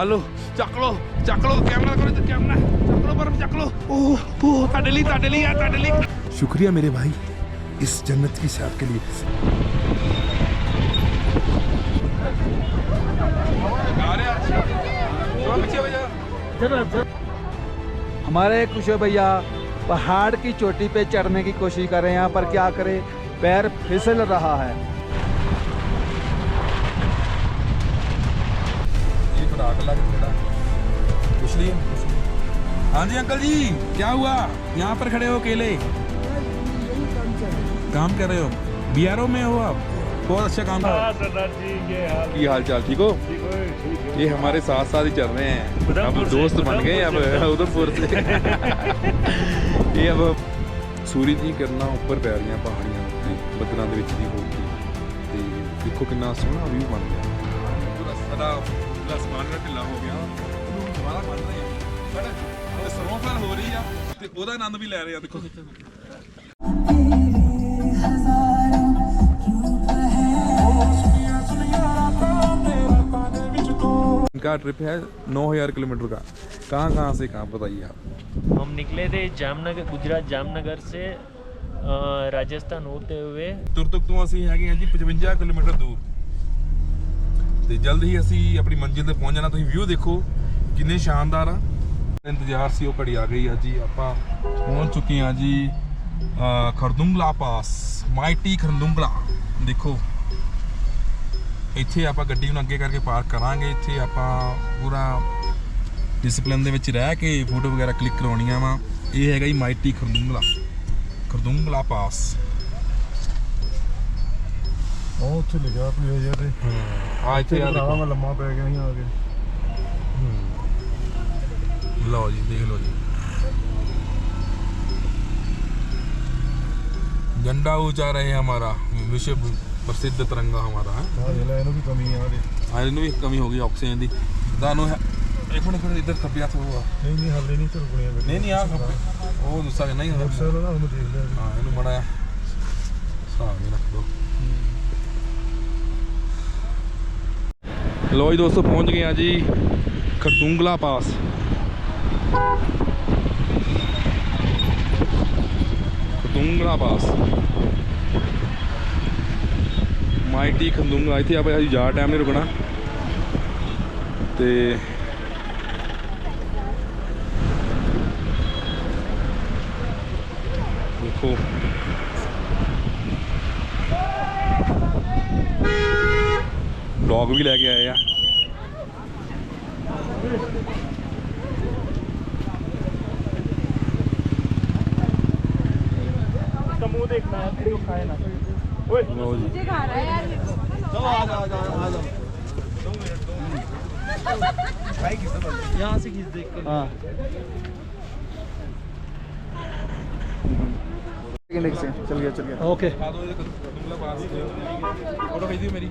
Hello ਚੱਕ ਲੋ camera करो तो कैमरा ਚੱਕ ਲੋ बर्फ ਚੱਕ ਲੋ ओह ਤੁਹਾਡੇ ਲਈ ਆ ਤੁਹਾਡੇ ਲਈ शुक्रिया मेरे भाई इस जन्नत की सैर के लिए। हमारे कुछ भैया पहाड़ की चोटी पे चढ़ने की कोशिश कर रहे हैं, यहाँ पर क्या करें, पैर फिसल रहा है। हाँ जी अंकल जी, क्या हुआ? यहाँ पर खड़े हो अकेले, काम कर रहे हो? BRO में हो आप? बहुत अच्छा काम कर रहे हाल चाल ठीक हो? ये हमारे साथ साथ ही चल रहे हैं, अब दोस्त बन गए अब उधमपुर से। ये अब सूरज दी किरणां ऊपर पै रही पहाड़ियां ते बदलों के विच दी होगी ते देखो कितना सोहना व्यू बन गया। पूरा सारा आसमान का ढिला हो गया, दोबारा बन रहे हैं बट स्नोफॉल हो रही है ते ओदा आनंद भी ले रहे हैं। देखो इनका ट्रिप है 9000 किलोमीटर का। कहाँ से कहाँ बताइए आप? हम निकले थे जामनगर, गुजरात जामनगर से राजस्थान होते हुए तुरतुक तो ਅਸੀਂ ਹੈਗੇ ਹਾਂ ਜੀ 55 ਕਿਲੋਮੀਟਰ ਦੂਰ ਤੇ ਜਲਦ ਹੀ ਅਸੀਂ ਆਪਣੀ ਮੰਜ਼ਿਲ ਤੇ ਪਹੁੰਚ ਜਾਣਾ। ਤੁਸੀਂ ਵਿਊ ਦੇਖੋ ਕਿੰਨੇ ਸ਼ਾਨਦਾਰ ਆ। ਇੰਤਜ਼ਾਰ ਸੀ ਉਹ ਘੜੀ ਆ ਗਈ ਆ ਜੀ। ਆਪਾਂ ਪਹੁੰਚ ਚੁੱਕੇ ਹਾਂ ਜੀ ਖਰਦੁੰਗਲਾ ਪਾਸ, ਮਾਈਟੀ ਖਰਦੁੰਗਲਾ। ਦੇਖੋ ਇੱਥੇ ਆਪਾਂ ਗੱਡੀ ਨੂੰ ਅੱਗੇ ਕਰਕੇ ਪਾਰਕ ਕਰਾਂਗੇ। ਇੱਥੇ ਆਪਾਂ ਪੂਰਾ ਡਿਸਪਲਿਨ ਦੇ ਵਿੱਚ ਰਹਿ ਕੇ ਫੋਟੋ ਵਗੈਰਾ ਕਲਿੱਕ ਕਰਾਉਣੀਆਂ ਵਾ। ਇਹ ਹੈਗਾ ਜੀ ਮਾਈਟੀ ਖਰਦੁੰਗਲਾ ਪਾਸ। ਉਹ ਉੱਥੇ ਲਿਖਿਆ ਕੋਈ ਹੈ ਤੇ ਆ ਇੱਥੇ ਆ ਦੇਖੋ ਮੈਂ ਲੰਮਾ ਪੈ ਗਿਆ ਸੀ ਆ ਕੇ। ਲਓ ਜੀ ਦੇਖ ਲਓ ਜੀ, झंडा ऊंचा रहे हमारा, विश्व प्रसिद्ध तिरंगा हमारा है। ਇਹਨੂੰ ਵੀ ਕਮੀ ਆ ਇਹਨੂੰ ਵੀ ਕਮੀ ਹੋ ਗਈ ਆਕਸੀਜਨ ਦੀ। ਤੁਹਾਨੂੰ ਇੱਕ ਮਿੰਟ ਇੱਧਰ ਖੱਬੇ ਹੱਥ ਹੋਊਗਾ। ਨਹੀਂ ਹਾਲੇ ਨਹੀਂ ਝੁਕਣੀਆਂ ਨਹੀਂ ਆ ਖੱਬੇ ਉਹ ਦੂਸਰਾ ਨਹੀਂ ਹਾਂ ਇਹਨੂੰ ਮੜਾ ਹਿਸਾਬ ਨਾਲ ਰੱਖ ਦੋ। ਲੋ ਜੀ ਦੋਸਤੋ ਪਹੁੰਚ ਗਏ ਆ ਜੀ ਖਰਦੁੰਗਲਾ ਪਾਸ। ਖਰਦੁੰਗਲਾ ਪਾਸ ਮਾਈਟੀ ਖਰਦੁੰਗਲਾ। ਇੱਥੇ ਆਪਾਂ ਅਸੀਂ ਜ਼ਿਆਦਾ ਟਾਈਮ ਨਹੀਂ ਰੁਕਣਾ ਤੇ ਦੇਖੋ ਡੌਗ ਵੀ ਲੈ ਕੇ ਆਏ ਆ। मुंह देखना है तो खाए ना। मुझे खा रहा है यार। चलो आ जाओ यहाँ से खींच देख के। हाँ चल गया ओके। फोटो भेज दी मेरी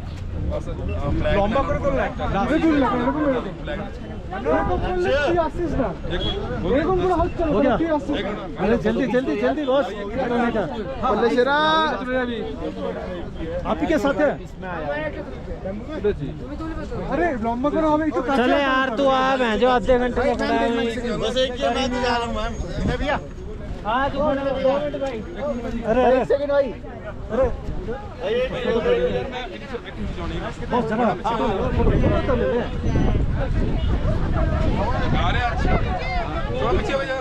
लंबा कर दो हो गया। अरे जल्दी बॉस। आप ही के साथ है? अरे लंबा करो हमें। चले यार तू आ, मैं जो आधे घंटे का खड़ा है बस एक ही बात जा रहा हूं मैम भैया। हाँ 2 मिनट भाई। अरे एक सेकंड भाई। अरे बहुत जरा पीछे भैया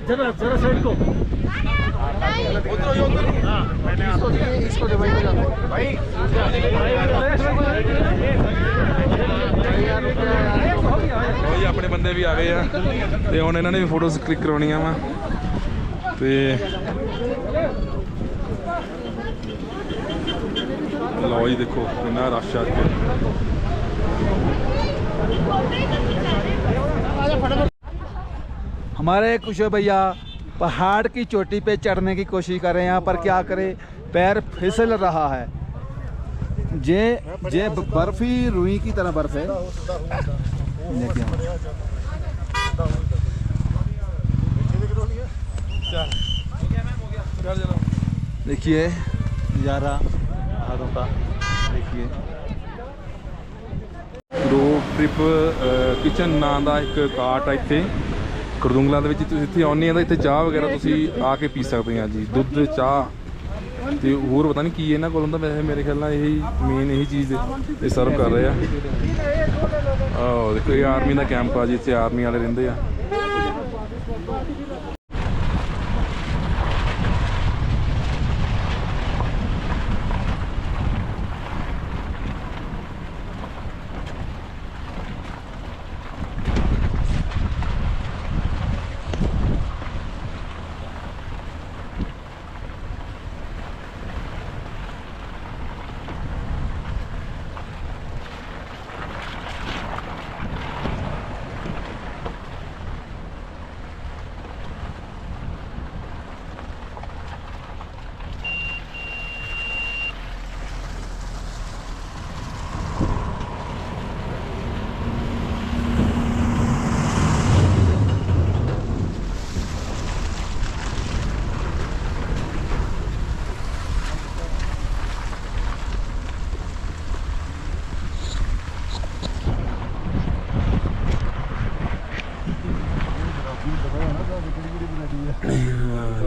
जरा साइड को। हाँ इसको दे भाई भाई अपने बंदे भी आ गए हैं ते हुण इन्हां ने भी फोटोज क्लिक करवाउणियां वा ते लो जी देखो कितना रश है। हमारे कुछ भैया पहाड़ की चोटी पे चढ़ने की कोशिश कर रहे हैं, यहाँ पर क्या करें, पैर फिसल रहा है। जे बर्फ ही रुई की तरह बर्फ है। देखिए नज़ारा पहाड़ों का, देखिए। ਟ੍ਰਿਪ ਕਿਚਨ ਨਾਂ ਦਾ ਇੱਕ ਕਾਰਟ ਆ ਇੱਥੇ ਖਰਦੁੰਗਲਾ ਦੇ ਵਿੱਚ। ਤੁਸੀਂ ਇੱਥੇ ਆਉਂਦੇ ਆ ਤਾਂ ਇੱਥੇ ਚਾਹ ਵਗੈਰਾ ਤੁਸੀਂ ਆ ਕੇ ਪੀ ਸਕਦੇ ਆ ਜੀ, ਦੁੱਧ ਚਾਹ ਤੇ ਹੋਰ ਪਤਾ ਨਹੀਂ ਕੀ ਇਹਨਾਂ ਕੋਲ ਹੁੰਦਾ, ਵੈਸੇ ਮੇਰੇ ਖਿਆਲ ਨਾਲ ਇਹੀ ਮੇਨ ਇਹੀ ਚੀਜ਼ ਇਹ ਸਰਵ ਕਰ ਰਹੇ ਆ। ਆਹ ਦੇਖੋ ਇਹ ਆਰਮੀ ਦਾ ਕੈਂਪ ਆ ਜੀ, ਇੱਥੇ ਆਰਮੀ ਵਾਲੇ ਰਹਿੰਦੇ ਆ।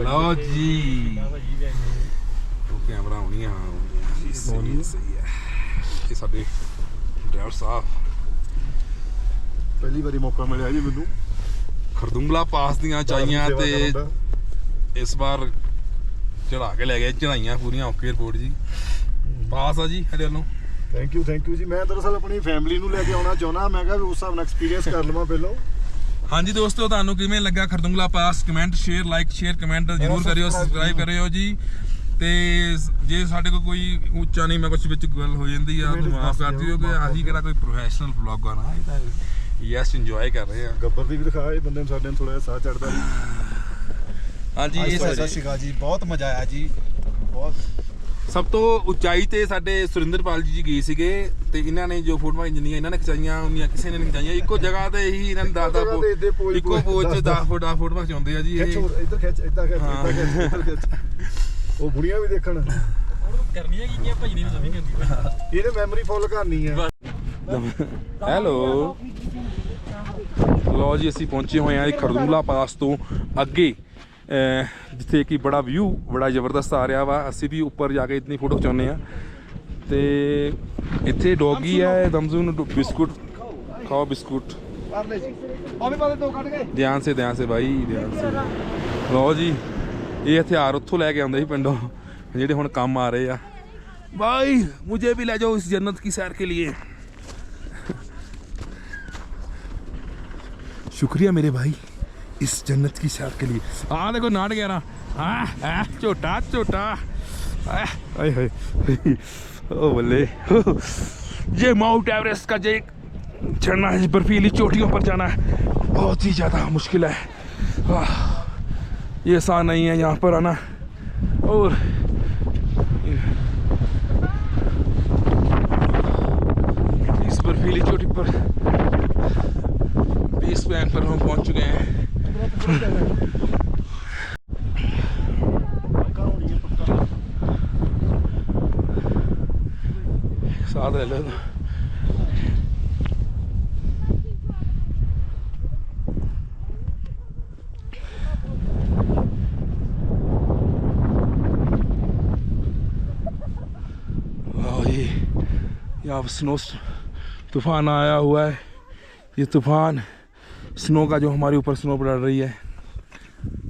ਲਓ ਜੀ ਉਹ ਕੈਮਰਾ ਹੋਣੀ ਆ, ਸਹੀ ਹੈ। ਇਹ ਸਾਡੇ ਡਰਾਈਵਰ ਸਾਹਿਬ, पहली बारी मौका मिला जी मैनू ਖਰਦੁੰਗਲਾ ਪਾਸ ਦੀਆਂ ਚਾਈਆਂ ਤੇ ਇਸ ਵਾਰ ਚੜਾ ਕੇ ਲੈ ਗਏ, ਚੜਾਈਆਂ ਪੂਰੀਆਂ ਓਕੇ ਰਿਪੋਰਟ ਜੀ, ਪਾਸ ਆ ਜੀ ਸਾਡੇ ਵੱਲੋਂ। थैंक यू जी। मैं दरअसल अपनी फैमिली ਨੂੰ ਲੈ ਕੇ ਆਉਣਾ ਚਾਹੁੰਦਾ, ਮੈਂ ਕਿਹਾ ਵੀ ਉਸ ਹਿਸਾਬ ਨਾਲ ਐਕਸਪੀਰੀਅੰਸ ਕਰ ਲਵਾਂ ਪਹਿਲਾਂ। ਹਾਂਜੀ ਦੋਸਤੋ, ਤੁਹਾਨੂੰ ਕਿਵੇਂ ਲੱਗਾ Khardungla pass? Comment share like share comment ਜ਼ਰੂਰ ਕਰਿਓ, ਸਬਸਕ੍ਰਾਈਬ ਕਰਿਓ ਜੀ। ਤੇ ਜੇ ਸਾਡੇ ਕੋਲ ਕੋਈ ਉੱਚਾ ਨਹੀਂ ਮੈਂ ਕੁਝ ਵਿੱਚ ਗੱਲ ਹੋ ਜਾਂਦੀ ਆ ਤਾਂ ਮਾਫ ਕਰ ਦਿਓ, ਕਿ ਅਸੀਂ ਕਿਹੜਾ ਕੋਈ ਪ੍ਰੋਫੈਸ਼ਨਲ ਵਲੌਗਰ ਆ, ਇਹ ਤਾਂ ਯੈਸ ਇੰਜੋਏ ਕਰ ਰਹੇ ਆ। ਗੱਬਰ ਦੀ ਵੀ ਦਿਖਾ, ਇਹ ਬੰਦੇ ਨੂੰ ਸਾਡੇ ਨੂੰ ਥੋੜਾ ਜਿਹਾ ਸਾਹ ਚੜਦਾ ਜੀ। ਹਾਂਜੀ ਇਹ ਸਤਿ ਸ਼੍ਰੀ ਅਕਾਲ ਜੀ, ਬਹੁਤ ਮਜ਼ਾ ਆਇਆ ਜੀ, ਬਹੁਤ। ਸਭ ਤੋਂ ਉਚਾਈ ਤੇ ਸਾਡੇ ਸੁਰਿੰਦਰਪਾਲ ਜੀ ਗਏ ਸੀਗੇ ਤੇ ਇਹਨਾਂ ਨੇ ਜੋ ਫੋਟੋਆਂ ਜਿੰਨੀਆਂ ਇਹਨਾਂ ਨੇ ਖਿਚਾਈਆਂ ਉਹਨੀਆਂ ਕਿਸੇ ਨੇ ਨਹੀਂ ਖਿਚਾਈਆਂ, ਇੱਕੋ ਜਗ੍ਹਾ ਤੇ ਹੀ ਇਹਨਾਂ ਨੇ ਇੱਕੋ ਪੋਜ਼ 'ਚ 10 ਫੋਟੋਆਂ ਖਿਚਾਉਂਦੇ ਆ ਜੀ। ਖਿੱਚ ਹੋਰ ਇੱਧਰ ਖਿੱਚ, ਇੱਦਾਂ ਖਿੱਚ, ਇੱਧਰ ਖਿੱਚ। ਉਹ ਬੁੜੀਆਂ ਵੀ ਦੇਖਣ ਕਰਨੀਆਂ ਕੀ ਭਜਣੀ ਨੂੰ ਸਮਝ ਨਹੀਂ ਆਉਂਦੀ, ਇਹਨੇ ਮੈਮਰੀ ਫੁੱਲ ਕਰਨੀ ਆ। ਹੈਲੋ, ਲੋ ਜੀ ਅਸੀਂ ਪਹੁੰਚੇ ਹੋਏ ਹਾਂ ਖਰਦੁੰਗਲਾ ਪਾਸ ਤੋਂ ਅੱਗੇ, ਜਿੱਥੇ ਕਿ ਬੜਾ ਵਿਊ ਬੜਾ ਜ਼ਬਰਦਸਤ ਆ ਰਿਹਾ ਵਾ। ਅਸੀਂ ਵੀ ਉੱਪਰ ਜਾ ਕੇ ਇਤਨੀ ਫੋਟੋ ਖਿਚਾਉਂਦੇ ਆ। ਤੇ ਇੱਥੇ ਡੋਗੀ ਹੈ, ਦਮਜ਼ੂ ਨੂੰ ਬਿਸਕੁਟ ਖਾਓ, ਬਿਸਕੁਟ ਧਿਆਨ ਸੇ ਭਾਈ, ਧਿਆਨ ਸੇ। ਲਓ ਜੀ ਇਹ ਹਥਿਆਰ ਉੱਥੋਂ ਲੈ ਕੇ ਆਉਂਦੇ ਸੀ ਪਿੰਡੋਂ, ਜਿਹੜੇ ਹੁਣ ਕੰਮ ਆ ਰਹੇ ਆ। भाई मुझे भी ले जाओ इस जन्नत की सैर के लिए। शुक्रिया मेरे भाई इस जन्नत की सैर के लिए। हाँ देखो नाट गया ना, छोटा छोटा ओ बल्ले, ये माउंट एवरेस्ट का जो चढ़ना है, बर्फीली चोटियों पर जाना है, बहुत ही ज़्यादा मुश्किल है। ये आसान नहीं है यहाँ पर आना। और इस बर्फीली चोटी पर बेस कैंप पर हम पहुँच चुके हैं। साथ ले लो। यहाँ पर स्नो तूफान आया हुआ है। ये तूफान स्नो का जो हमारे ऊपर स्नो पड़ रही है,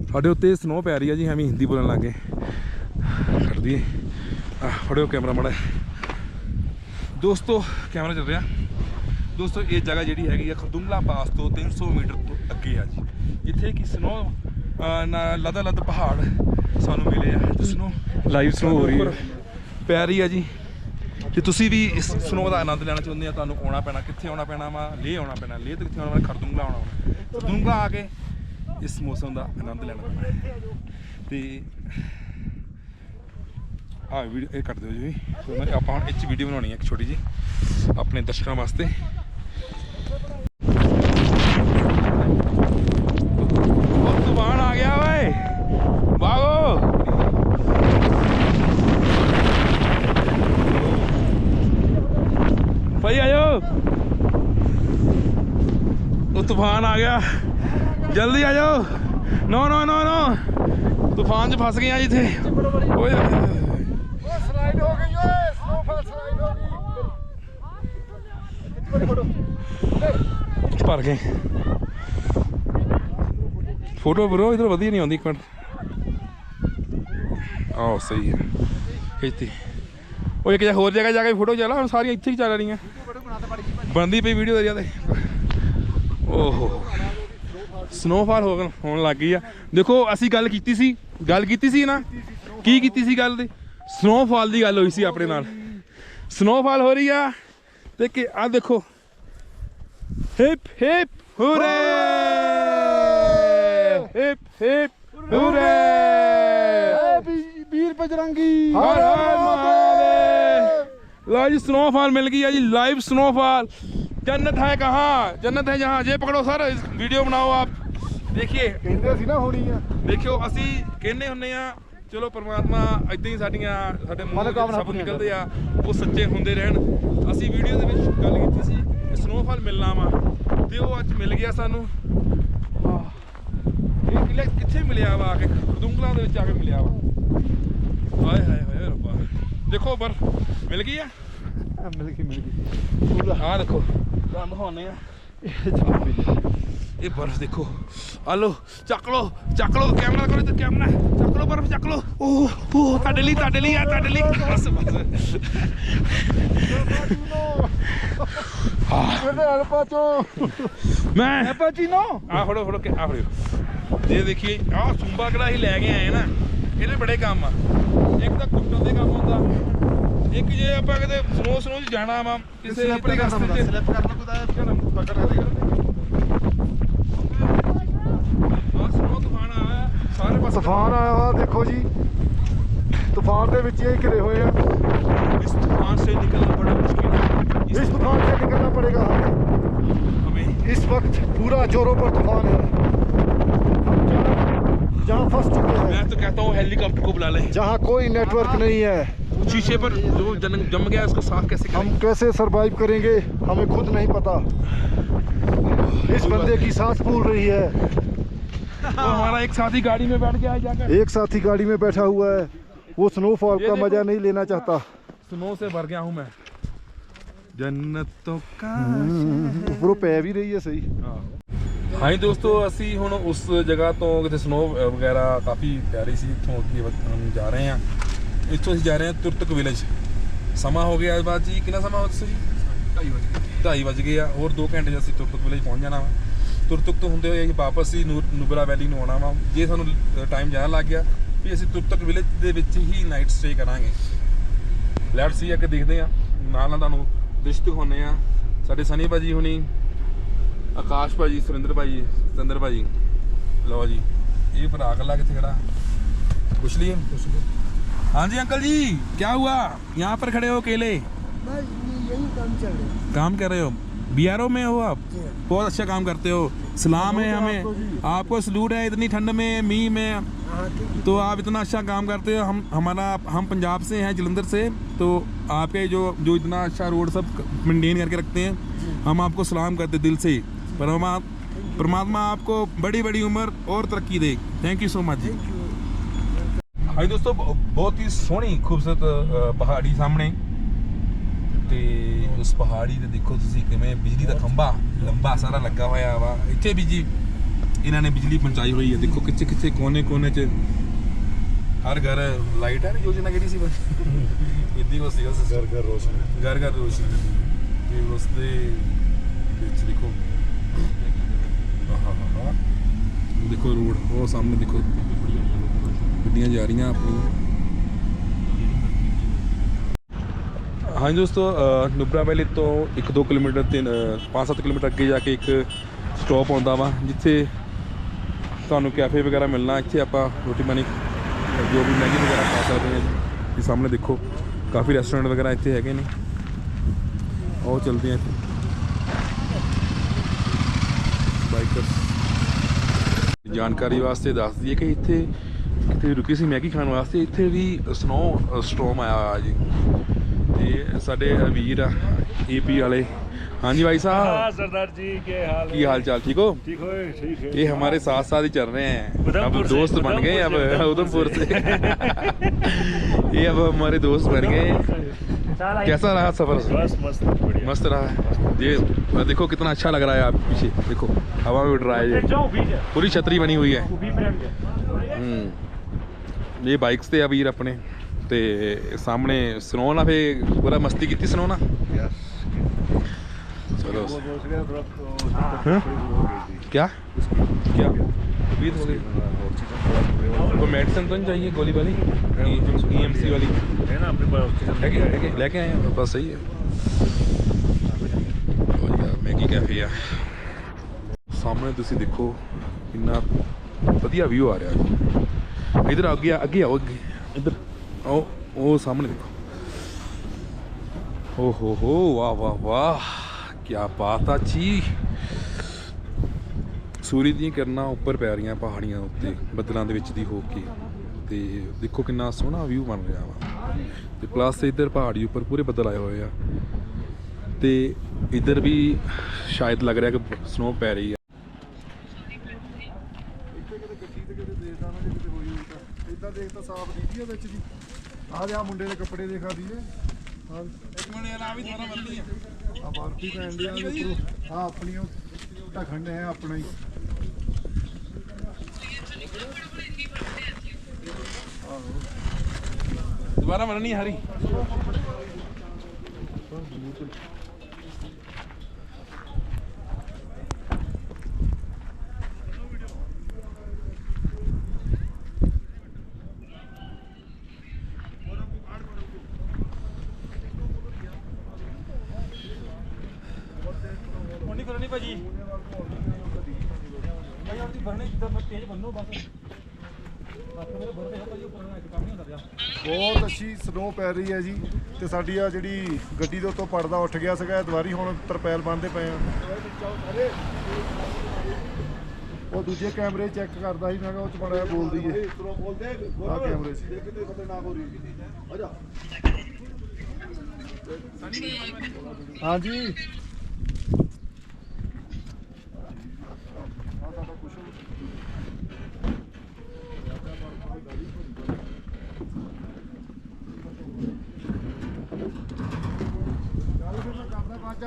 साढ़े उत्ते स्नो पै रही है जी। हम हिंदी बोलने लगे कर दिए। फड़ो कैमरा माड़ा दोस्तों, कैमरा चल रहा दोस्तों। ये जगह जी हैगी खरदुंगला पास तो 300 मीटर तो अगे है जी, जिथे कि स्नो लदा लद पहाड़ सानू मिले हैं। स्नो लाइव स्नो हो रही है, पै रही है जी। ਜੇ ਤੁਸੀਂ ਵੀ ਇਸ ਸਨੋ ਦਾ ਆਨੰਦ ਲੈਣਾ ਚਾਹੁੰਦੇ ਆ, ਤੁਹਾਨੂੰ ਆਉਣਾ ਪੈਣਾ। ਕਿੱਥੇ ਆਉਣਾ ਪੈਣਾ ਵਾ? ਲੇਹ ਆਉਣਾ ਪੈਣਾ। ਲੇਹ ਤੋਂ ਕਿੱਥੇ ਆਉਣਾ ਪੈਣਾ? ਖਰਦੁੰਗਲਾ ਆਉਣਾ। ਖਰਦੁੰਗਲਾ ਆ ਕੇ ਇਸ ਮੌਸਮ ਦਾ ਆਨੰਦ ਲੈਣਾ ਪੈਣਾ। ਤੇ ਆ ਵੀਡੀਓ ਇਹ ਕੱਟ ਦਿਓ ਜੀ। ਆਪਾਂ ਹੁਣ ਇਹ 'ਚ ਵੀਡੀਓ ਬਣਾਉਣੀ ਹੈ ਇੱਕ ਛੋਟੀ ਜੀ ਆਪਣੇ ਦਰਸ਼ਕਾਂ ਵਾਸਤੇ। ਉਹ ਤੂਫਾਨ ਆ ਗਿਆ ਓਏ, ਭਾਗੋ। भाई आयो। जल्दी आ जाओ नो नो नो नो तूफान च फस गए हैं जिथे ओए स्लाइड हो गई ओए स्नोफॉल स्लाइड हो गई भर गए फोटो ब्रो इधर वधिया नहीं आती एक मिनट आओ सही है खिंचती ਉਹ ਇੱਕ ਹੋਰ ਜਗ੍ਹਾ ਜਾ ਕੇ ਫੋਟੋ ਚਲਾ ਹੁਣ ਸਾਰੀਆਂ ਇੱਥੇ ਹੀ ਚੱਲ ਰਹੀਆਂ ਬਣਦੀ ਪਈ ਵੀਡੀਓ ਦਰਿਆ ਤੇ ਓਹੋ ਸਨੋਫਾਲ ਹੋਣ ਲੱਗ ਗਈ ਆ ਦੇਖੋ ਅਸੀਂ ਗੱਲ ਕੀਤੀ ਸੀ ਨਾ ਕੀ ਕੀਤੀ ਸੀ ਗੱਲ ਤੇ ਸਨੋਫਾਲ ਦੀ ਗੱਲ ਹੋਈ ਸੀ ਆਪਣੇ ਨਾਲ ਸਨੋਫਾਲ ਹੋ ਰਹੀ ਆ ਤੇ ਕਿ ਆ ਦੇਖੋ ਹਿਪ ਹਿਪ ਹੁਰੇ ਹਿਪ ਹਿਪ ਹੁਰੇ वीर बजरंगी हर हर महादेव लो जी स्नोफॉल मिल गई है जी लाइव स्नोफॉल जन्नत है कहाँ जन्नत है जहाँ जे पकड़ो सर वीडियो बनाओ आप देखिए ਕਹਿੰਦੇ ਸੀ ਨਾ ਹੋਣੀ ਆ देखियो ਅਸੀਂ ਕਹਿੰਦੇ ਹੁੰਨੇ ਆ ਚਲੋ ਪਰਮਾਤਮਾ ਇਦਾਂ ਹੀ ਸਾਡੀਆਂ ਸਾਡੇ ਮੂੰਹ ਤੋਂ ਸਭ ਨਿਕਲਦੇ ਆ ਉਹ ਸੱਚੇ ਹੁੰਦੇ ਰਹਿਣ ਅਸੀਂ ਵੀਡੀਓ ਦੇ ਵਿੱਚ ਗੱਲ ਕੀਤੀ ਸੀ ਕਿ ਸਨੋਫਾਲ ਮਿਲਣਾ ਵਾ ਤੇ ਉਹ ਅੱਜ ਮਿਲ ਗਿਆ ਸਾਨੂੰ ਇਹ ਕਿੱਥੇ ਮਿਲਿਆ ਵਾ ਆ ਕੇ ਖਰਦੁੰਗਲਾ ਦੇ ਵਿੱਚ ਆ ਕੇ ਮਿਲਿਆ ਵਾ ਹਾਏ ਹਾਏ ਹਾਏ ਰੱਬਾ ਦੇਖੋ ਬਰਫ ਮਿਲ ਗਈ ਆ मिल गई पूरा ਆ ਦੇਖੋ ਤੁਹਾਨੂੰ ਦਿਖਾਉਂਦੇ ਆ ਇਹ ਬਰਫ ਦੇਖੋ ਆ ਲੋ ਚੱਕ ਲੋ ਕੈਮਰਾ ਕਰੋ ਤੇ ਕੈਮਰਾ ਚੱਕ ਲੋ ਬਰਫ ਚੱਕ ਲੋ ਓਹ ਤੁਹਾਡੇ ਲਈ ਬਸ ਇਹਦੇ ਅਲਪਾਚੋ ਮੈਂ कैपुचिनो ਆ ਫੜੋ ਕੇ ਆ ਫੜੋ ਇਹ ਦੇਖੀਏ ਆ ਸੁੰਬਾ ਕਿਹੜਾ ਅਸੀਂ ਲੈ ਕੇ ਆਏ ਨਾ ਇਹਦੇ ਬੜੇ ਕੰਮ ਆ ਇੱਕ ਤਾਂ ਕੁੱਟਣ ਦੇ ਕੰਮ ਹੁੰਦਾ ਇੱਕ ਜੇ ਆਪਾਂ ਕਿਤੇ ਸਨੋ ਚ ਜਾਣਾ ਵਾ ਕਿਸੇ ਸਲਿੱਪ ਨਹੀਂ ਕਰਨਾ ਹੁੰਦਾ ਸਲਿੱਪ ਕਰਨ ਨੂੰ ਤਾਂ ਪਕੜ ਦੇ ਆ ਸਨੋ ਤੂਫਾਨ ਆਇਆ ਸਾਰੇ ਪਾਸੇ ਤੂਫਾਨ ਆਇਆ ਵਾ ਦੇਖੋ ਜੀ ਤੂਫਾਨ ਦੇ ਵਿੱਚ ਹੀ ਘਿਰੇ ਹੋਏ ਆ इस तूफान से निकलना बड़ा मुश्किल है इस तूफान से निकलना पड़ेगा हमें इस वक्त पूरा जोरों पर तूफान है जहाँ फंस चुके हैं मैं तो कहता हूँ हेलीकॉप्टर को बुला लें जहाँ कोई नेटवर्क नहीं है शीशे पर जो जम गया है उसको साफ कैसे हम करें कैसे सरवाइव करेंगे हमें खुद नहीं पता इस बंदे की सांस फूल रही है वो हमारा एक साथी गाड़ी में बैठ गया है जाकर एक साथी गाड़ी में बैठा हुआ है वो स्नोफॉल ये का देखो। मजा नहीं लेना चाहता स्नो से भर गया हूँ मैं जन्नतों का ਉੱਪਰੋਂ ਪੈ ਵੀ ਰਹੀ ਹੈ ਸਹੀ ਹਾਂ ਜੀ ਦੋਸਤੋ ਅਸੀਂ ਹੁਣ ਉਸ ਜਗ੍ਹਾ ਤੋਂ ਕਿਤੇ ਸਨੋ ਵਗੈਰਾ ਕਾਫੀ ਪਿਆਰੀ ਸੀ ਇੱਥੋਂ ਅੱਗੇ हम ਜਾ ਰਹੇ ਹਾਂ ਇੱਥੋਂ ਅਸੀਂ ਜਾ ਰਹੇ ਹਾਂ ਤੁਰਤਕ ਵਿਲੇਜ ਸਮਾਂ ਹੋ ਗਿਆ ਬਾਅਦ ਜੀ ਕਿੰਨਾ ਸਮਾਂ ਹੋ ਦੱਸੋ ਜੀ 2:30 ਵਜ ਗਏ ਆ ਹੋਰ 2 ਘੰਟੇ 'ਚ ਅਸੀਂ ਤੁਰਤਕ ਵਿਲੇਜ ਪਹੁੰਚ ਜਾਣਾ ਵਾ ਤੁਰਤਕ ਤੋਂ ਹੁੰਦੇ ਹੋਏ ਅਸੀਂ ਵਾਪਸ ਹੀ ਨੂਬਰਾ ਵੈਲੀ ਨੂੰ ਆਉਣਾ ਵਾ ਜੇ ਸਾਨੂੰ ਟਾਈਮ ਜ਼ਿਆਦਾ ਲੱਗ ਗਿਆ ਵੀ ਅਸੀਂ ਤੁਰਤਕ ਵਿਲੇਜ ਦੇ ਵਿੱਚ ਹੀ ਨਾਈਟ ਸਟੇ ਕਰਾਂਗੇ ਲੈਟਸ ਸੀ ਅੱਗੇ ਦੇਖਦੇ ਆ ਨਾਲ ਤੁਹਾਨੂੰ ਦ੍ਰਿਸ਼ ਦਿਖਾਉਂਦੇ ਆ ਸਾਡੇ ਸਨੀ ਭਾਜੀ ਹੁਣੀ ਆਕਾਸ਼ ਭਾਜੀ ਸੁਰਿੰਦਰ ਭਾਜੀ ਲਓ ਜੀ ਇਹ ਭਰਾ ਇਕੱਲਾ ਕਿੱਥੇ ਖੜਾ ਪੁੱਛ ਲਈਏ हाँ जी अंकल जी क्या हुआ यहाँ पर खड़े हो अकेले बस यही काम चल रहा है काम कर रहे हो BRO में हो आप बहुत अच्छा काम करते हो सलाम है हमें आपको सलूट है इतनी ठंड में मींह में तो आप इतना अच्छा काम करते हो हम पंजाब से हैं जलंधर से तो आपके जो इतना अच्छा रोड सब मेंटेन करके रखते हैं हम आपको सलाम करते दिल से परमात्मा आपको बड़ी बड़ी उम्र और तरक्की दे थैंक यू सो मच जी हाँ दोस्तों बहुत ही सोहनी खूबसूरत पहाड़ी सामने ਤੇ ਉਸ ਪਹਾੜੀ ਤੇ ਦੇਖੋ ਤੁਸੀਂ ਕਿਵੇਂ ਬਿਜਲੀ ਦਾ ਖੰਭਾ ਲੰਬਾ ਸਾਰਾ ਲੱਗਾ ਹੋਇਆ ਵਾ ਇੱਥੇ ਵੀ ਜੀ ਇਹਨਾਂ ਨੇ ਬਿਜਲੀ ਪਹੁੰਚਾਈ ਹੋਈ ਹੈ ਦੇਖੋ ਕਿੱਥੇ ਕਿੱਥੇ ਕੋਨੇ 'ਚ ਹਰ ਘਰ ਲਾਈਟ ਹੈ ਯੋਜਨਾ ਕਿਹੜੀ ਸੀ ਇੱਦੀ ਕੋ ਸੀਗਾ ਘਰ ਰੋਸ਼ਨੀ ਘਰ ਰੋਸ਼ਨੀ ਤੇ ਉਸ ਦੇ ਵਿੱਚ ਦੇਖੋ ਦੇਖੋ ਰੋਡ ਉਹ ਸਾਹਮਣੇ ਦੇਖੋ ਗੱਡੀਆਂ ਜਾ ਰਹੀਆਂ ਆਪਣੀ हाँ जी दोस्तों नुब्रा वैली तो 1-2 किलोमीटर 5-7 किलोमीटर ਅੱਗੇ ਜਾ ਕੇ ਇੱਕ ਸਟਾਪ ਆਉਂਦਾ ਵਾ ਜਿੱਥੇ ਤੁਹਾਨੂੰ ਕੈਫੇ ਵਗੈਰਾ ਮਿਲਣਾ ਇੱਥੇ ਆਪਾਂ ਰੋਟੀ ਪਾਣੀ ਜੋ ਵੀ ਮੈਗੀ ਵਗੈਰਾ ਖਾ ਸਕਦੇ ਹਾਂ ਜੀ ਸਾਹਮਣੇ ਦੇਖੋ ਕਾਫੀ ਰੈਸਟੋਰੈਂਟ ਵਗੈਰਾ ਇੱਥੇ ਹੈਗੇ ਨੇ ਉਹ ਚਲਦੇ ਆ ਇੱਥੇ ਬਾਈਕਰਸ ਜਾਣਕਾਰੀ ਵਾਸਤੇ ਦੱਸ ਦਈਏ ਕਿ ਇੱਥੇ ਰੁਕੀ ਸੀ ਮੈਗੀ ਖਾਣ ਵਾਸਤੇ ਇੱਥੇ ਵੀ ਸਨੋ ਸਟੋਰਮ ਆਇਆ ਹੋਇਆ ਜੀ ਇਹ ਸਾਡੇ ਵੀਰ ਆ ਏਪੀ ਵਾਲੇ। हाँ जी भाई साहब। हाँ सरदार जी के हाल की हाल चाल ठीक हो? ठीक हो ठीक है। ये हमारे साथ साथ ही चल रहे हैं, अब उधमपुर से, दोस्त बन गए अब उधमपुर से ये अब हमारे दोस्त बन गए। कैसा रहा सफर? बस मस्त बढ़िया। मस्त रहा। ये देखो कितना अच्छा लग रहा है, आप पीछे देखो हवा में उड़ रहा है, ये पूरी छतरी बनी हुई है। ये बाइक्स ਤੇ ਆ ਵੀਰ ਆਪਣੇ ਤੇ ਸਾਹਮਣੇ ਸਨੋ ਨਾ ਫੇ ਪੂਰਾ ਮਸਤੀ ਕੀਤੀ ਸਨੋ ਨਾ। चलो क्या क्या तबीयत हो गई? कोई मेडिसिन तो नहीं चाहिए गोली वाली EMC वाली है ना अपने पास? लेके आए हैं बस सही है। यार मैगी कैफे ਆ ਸਾਹਮਣੇ ਤੁਸੀਂ ਦੇਖੋ ਕਿੰਨਾ ਵਧੀਆ ਵਿਊ ਆ ਰਿਹਾ। ਇਧਰ ਅੱਗੇ ਆਓ, ਅੱਗੇ ਇਧਰ ਆਓ, ਉਹ ਸਾਹਮਣੇ ਦੇਖੋ। ਓ ਹੋ ਵਾਹ ਵਾਹ ਵਾਹ क्या बात आ जी। ਸੂਰਜ ਦੀਆਂ ਕਿਰਨਾਂ ਉੱਪਰ ਪੈ ਰਹੀਆਂ ਪਹਾੜੀਆਂ ਉੱਤੇ ਬੱਦਲਾਂ ਦੇ ਵਿੱਚ ਦੀ ਹੋ ਕੇ, ਤੇ ਦੇਖੋ ਕਿੰਨਾ ਸੋਹਣਾ ਵਿਊ ਬਣ ਰਿਹਾ ਵਾ। ਤੇ ਪਲੱਸ ਇੱਧਰ ਪਹਾੜੀ ਉੱਪਰ ਪੂਰੇ ਬੱਦਲ ਆਏ ਹੋਏ ਆ, ਤੇ ਇੱਧਰ ਵੀ ਸ਼ਾਇਦ ਲੱਗ ਰਿਹਾ ਕਿ ਸਨੋ ਪੈ ਰਹੀ ਆ। ਇੱਥੇ ਕਿਤੇ ਗੱਡੀ ਤੇ ਕਿਤੇ ਦੇਖਦਾ ਨਾ, ਜੇ ਕਿਤੇ ਹੋਈ ਹੋਈ ਤਾਂ ਇਦਾਂ ਦੇਖ ਤਾਂ ਸਾਫ਼ ਦਿਖਦੀ ਆ ਵਿੱਚ ਜੀ। ਆਹ ਜਾ ਮੁੰਡੇ ਦੇ ਕੱਪੜੇ ਦੇਖਾ ਦੀਏ। ਹਾਂ ਇੱਕ ਮਿੰਟ ਯਾਰ, ਆ ਵੀ ਥੋੜਾ ਬੰਦੀ ਆ ਆ ਬਰਫੀ ਪੈਣ ਦੀ ਆ ਉੱਪਰੋਂ। ਆ ਆਪਣੀ ਉਹ ਢੱਕਣ ਹੈ ਆਪਣਾ ਹੀ। दोबारा बननी है हरी। ਬਹੁਤ ਅੱਛੀ ਸਨੋ ਪੈ ਰਹੀ ਹੈ ਜੀ, ਤੇ ਸਾਡੀ ਆ ਜਿਹੜੀ ਗੱਡੀ ਦੇ ਉੱਤੋਂ ਪਰਦਾ ਉੱਠ ਗਿਆ ਸੀਗਾ, ਦੁਬਾਰੀ ਹੁਣ ਤਰਪੈਲ ਬੰਨ੍ਹਦੇ ਪਏ ਆ। ਉਹ ਦੂਜੇ ਕੈਮਰੇ ਚੈੱਕ ਕਰਦਾ ਸੀ, ਮੈਂ ਕਿਹਾ ਉਹ ਚ ਬੜਾ ਬੋਲਦੀ ਏ ਆ ਕੈਮਰੇ 'ਚ। ਹਾਂਜੀ